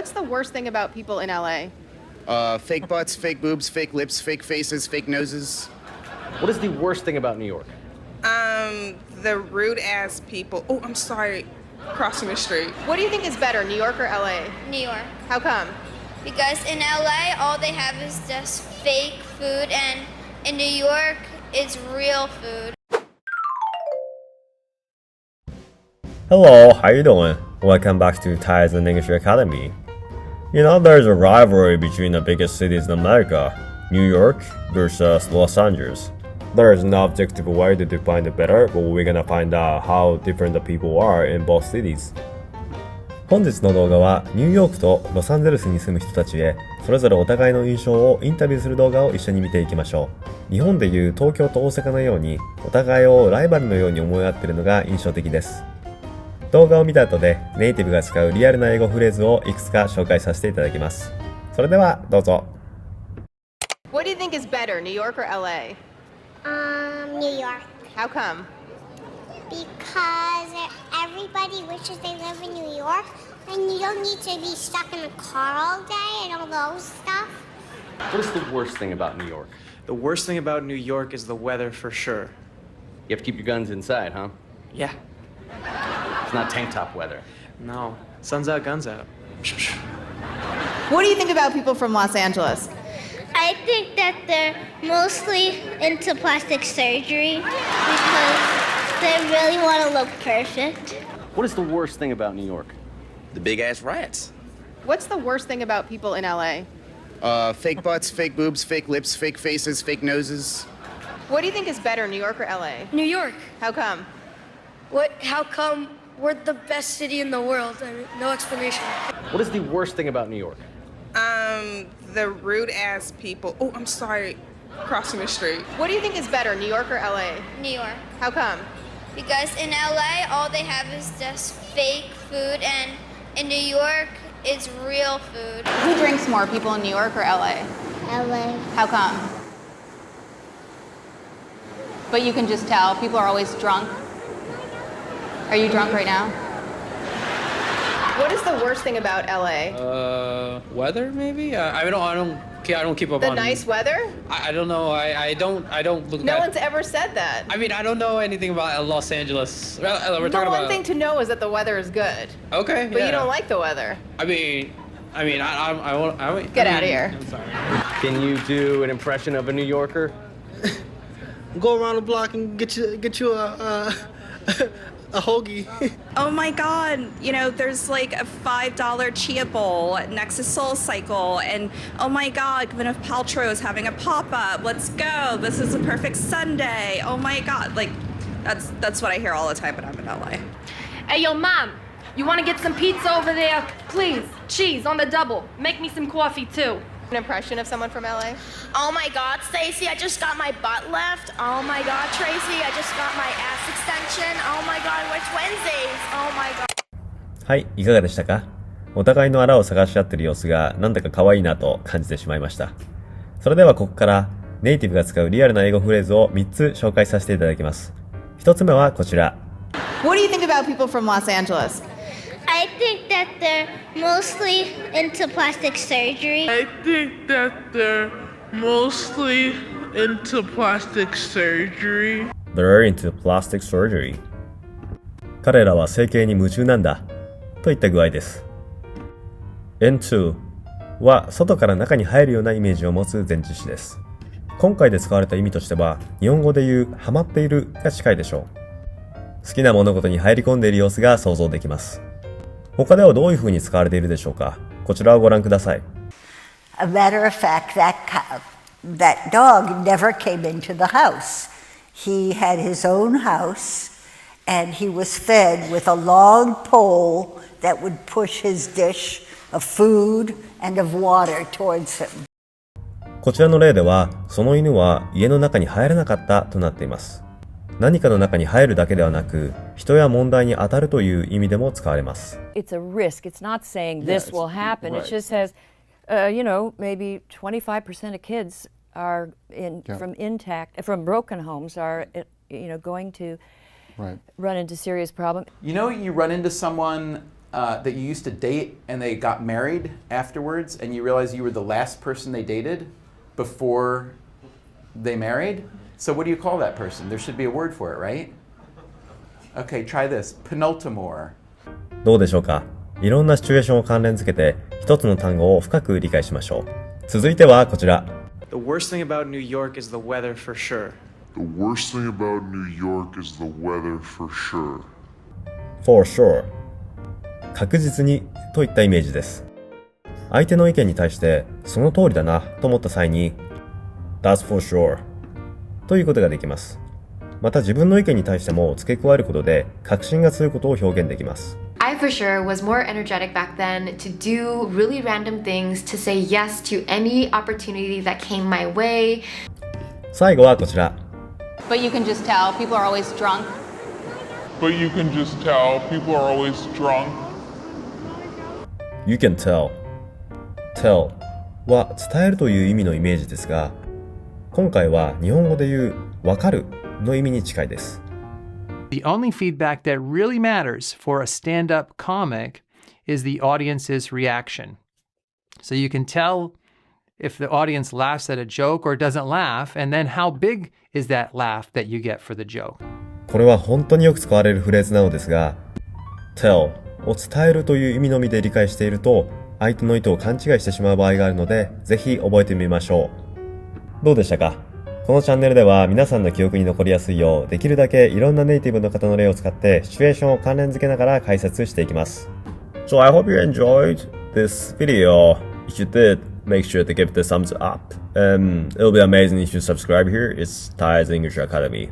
What's the worst thing about people in LA? Fake butts, fake boobs, fake lips, fake faces, fake noses. What is the worst thing about New York? The rude ass people. Oh, I'm sorry. Crossing the street. What do you think is better, New York or LA? New York. How come? Because in LA, all they have is just fake food, and in New York, it's real food. Hello, how you doing? Welcome back to Thai's English Academy. You know, there's a rivalry between the biggest cities in America, New York versus Los Angeles. There is no objective way to define it better, but we're gonna find out how different the people are in both cities. 本日の動画はニューヨークとロサンゼルスに住む人たちへそれぞれお互いの印象をインタビューする動画を一緒に見ていきましょう。日本でいう東京と大阪のようにお互いをライバルのように思い合っているのが印象的です。動画を見た後でネイティブが使うリアルな英語フレーズをいくつか紹介させていただきます。それではどうぞ。What do you think is better, New York or LA? New York. How come? Because everybody wishes they live in New York, and you don't need to be stuck in a car all day and all those stuff. What is the worst thing about New York? The worst thing about New York is the weather for sure. You have to keep your guns inside, huh? Yeah. It's not tank top weather. No. Sun's out, guns out. What do you think about people from Los Angeles? I think that they're mostly into plastic surgery because they really want to look perfect. What is the worst thing about New York? The big ass rats. What's the worst thing about people in LA? Fake butts, fake boobs, fake lips, fake faces, fake noses. What do you think is better, New York or LA? New York. How come? How come we're the best city in the world? I mean, no explanation. What is the worst thing about New York? The rude ass people. Oh, I'm sorry. Crossing the street. What do you think is better, New York or LA? New York. How come? Because in LA, all they have is just fake food, and in New York, it's real food. Who drinks more, people in New York or LA? LA. How come? But you can just tell, people are always drunk. Are you drunk right now? What is the worst thing about LA? Weather maybe. I don't keep up The on nice weather? I don't know. I don't look. No one's ever said that. I mean, I don't know anything about Los Angeles. We're The talking one about. thing to know is that the weather is good. Okay. But yeah. you don't like the weather. I mean, I won't. Get out of here. I'm sorry. Can you do an impression of a New Yorker? Go around the block and get you a hoagie. Oh my God, you know, there's like a $5 chia bowl next to Soul Cycle, and oh my God, Gwyneth Paltrow is having a pop-up. Let's go. This is a perfect Sunday. Oh my God, like that's what I hear all the time when I'm in LA. Hey, yo, Mom, you want to get some pizza over there? Please, cheese on the double. Make me some coffee, too. An impression of someone from LA? Oh my God, Stacy, I just got my butt left. Oh my God, Tracy, I just got my ass extension. Oh my God, we're twinsies. Oh my God. はい、いかがでしたか？お互いのあらを探し合っている様子がなんだか可愛いなと感じてしまいました。それではここからネイティブが使うリアルな英語フレーズを3つ紹介させていただきます。1つ目はこちら。What do you think about people from Los Angeles? I think that they're mostly into plastic surgery. I think that they're mostly into plastic surgery. They're into plastic surgery. 彼らは整形に夢中なんだといった具合です。into は外から中に入るようなイメージを持つ前置詞です。今回で使われた意味としては日本語で言うハマっているが近いでしょう。好きな物事に入り込んでいる様子が想像できます。他ではどういう風に使われているでしょうか。こちらをご覧ください。A matter of fact, that dog never came into the house. He had his own house, and he was fed with a long pole that would push his dish of food and of water towards him. こちらの例では、その犬は家の中に入らなかったとなっています。何かの中に入るだけではなく、人や問題に当たるという意味でも使われます。It's a risk. It's not saying this will happen. It just says, maybe 25% of kids are from broken homes are, going to run into serious problems. You know, you run into someone that you used to date and they got married afterwards and you realize you were the last person they dated before they married? So what do you call that person? There should be a word for it, right? Okay, try this. Penultimore. どうでしょうか？いろんなシチュエーションを関連付けて一つの単語を深く理解しましょう。続いてはこちら。The worst thing about New York is the weather for sure. The worst thing about New York is the weather for sure. For sure. 確実にといったイメージです。相手の意見に対してその通りだなと思った際に That's for sure ということができます。また自分の意見に対しても付け加えることで確信が強いことを表現できます。I for sure was more energetic back then to do really random things, to say yes to any opportunity that came my way. 最後はこちら。But you can just tell people are always drunk. But you can just tell people are always drunk. You can tell. Tell は伝えるという意味のイメージですが、今回は日本語で言うわかるの意味に近いです。The only feedback that really matters for a stand-up comic is the audience's reaction. So you can tell if the audience laughs at a joke or doesn't laugh, and then how big is that laugh that you get for the joke. これは本当によく使われるフレーズなのですが、tell を伝えるという意味のみで理解していると、相手の意図を勘違いしてしまう場合があるので、ぜひ覚えてみましょう。どうでしたか？このチャンネルでは皆さんの記憶に残りやすいよう、できるだけいろんなネイティブの方の例を使ってシチュエーションを関連付けながら解説していきます。So I hope you enjoyed this video. If you did, make sure to give it a thumbs up. It'll be amazing if you subscribe here. It's Thai's English Academy.